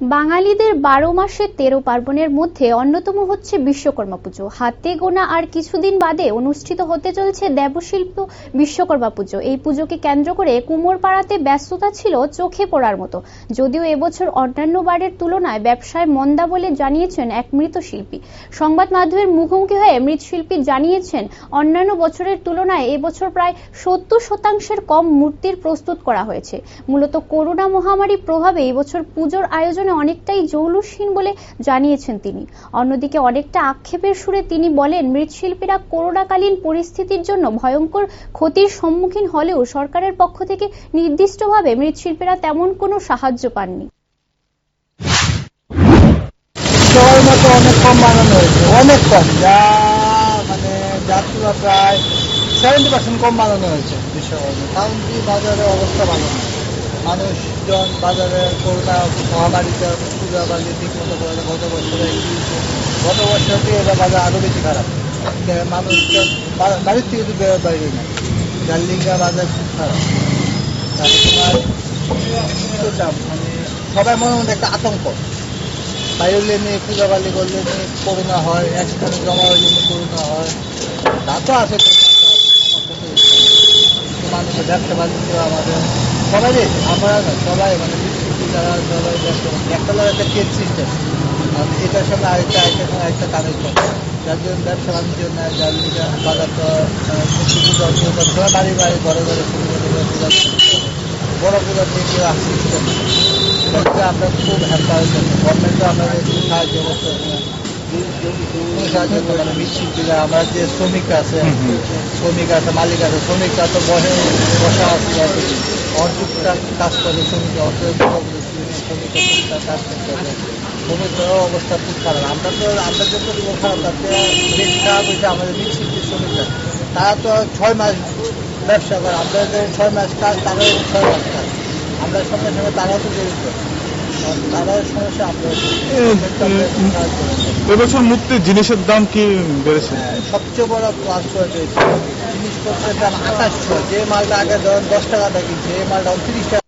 বাঙালিদের 12 মাসে 13 পার্বণের মধ্যে অন্যতম হচ্ছে বিশ্বকর্মা পুজো। হাতে গোনা আর কিছুদিন বাদে অনুষ্ঠিত হতে চলছে দেবশিল্প বিশ্বকর্মা পুজো। এই পুজোকে কেন্দ্র করে কুমোরপাড়াতে ব্যস্ততা ছিল চোখে পড়ার মতো। যদিও এবছর অন্যান্য বারের তুলনায় ব্যবসায় মন্দা বলে জানিয়েছেন এক মৃৎ শিল্পী। সংবাদ মাধ্যমের মুখোমুখি হয়ে মৃৎশিল্পী জানিয়েছেন, অন্যান্য বছরের তুলনায় এবছর প্রায় 70% কম মূর্তির প্রস্তুত করা হয়েছে। মূলত করোনা মহামারী প্রভাবে এবছর পুজোর আয়োজনে অনেকটাই জৌলুসহীন বলে জানিয়েছেন তিনি। অন্যদিকে অনেকটা আক্ষেপের সুরে তিনি বলেন, মৃৎশিল্পীরা করোনাকালীন পরিস্থিতির জন্য ভয়ঙ্কর ক্ষতির সম্মুখীন হলেও সরকারের পক্ষ থেকে নির্দিষ্টভাবে মৃৎশিল্পীরা তেমন কোনো সাহায্য পাননি। অনেক কম বানানো হয়েছে, অনেক কম, যা মানে যাত্রা প্রায় 70% কম বানানো হয়েছে বিশ্বকর্মা। কারণ কি, বাজারের অবস্থা ভালো না, মানুষজন বাজারে করোনা মহামারীতে পূজা বাড়ি ঠিক মতো করে গত বছর থেকে এবার বাজার আরও বেশি খারাপ। মানুষজন বাড়ির থেকে তো বেরোর বাইরে না, যার লিঙ্গা বাজার খুব খারাপ। তোমার মানে সবাই মনের মধ্যে একটা আতঙ্ক, বাইরে নিয়ে পূজা বাড়ি করলে নিয়ে করোনা হয়, একসাথে জমা হয়ে নিয়ে করোনা হয়, তা তো আছে। মানুষের ব্যবসা বাণিজ্য আমাদের সবাই, আমরা না সবাই মানে যারা সবাই ব্যবসা একটা লোক একটা কেস সিস্টেম, এটার সঙ্গে আরেকটার সঙ্গে আরেকটা কানেকশন, যার জন্য ব্যবসা বাণিজ্য নেয়, যার বাজার তো সবাই বাড়ি বাড়ি ঘরে ঘরে পূজা বড় পূজা দিয়ে কেউ আসছে এটা আমরা খুব হ্যাম্পার জন্য গভর্নমেন্টও আমাদের একটু সাহায্য করতে সাহায্য করে। মানে মৃৎশিল্পীরা আমরা যে শ্রমিক আছে, মালিক আছে, শ্রমিকরা তো বসা অযুক্তা কাজ করে, শ্রমিকরা শ্রমিকরা কাজ করতে হবে, শ্রমিকরাও অবস্থা খুব খারাপ। আমরা জন্য খারাপ, তাতে বেশি খারাপ হয়েছে আমাদের মৃৎশিল্পী শ্রমিকরা। তারা তো 6 মাস ব্যবসা করে, আমরা 6 মাস কাজ, তারাও 6 মাস কাজ, আমরা সঙ্গে সঙ্গে তারাও তো জড়িত, তারাও সমস্যা। এবছর মূর্তির জিনিসের দাম কি বেড়েছে? সবচেয়ে বড় প্লাস পয়েন্ট হয়েছে জিনিসপত্রের দাম 2800। যে মালটা আগে ধরেন 10 টাকা কিনছে, এই মালটা 30 টাকা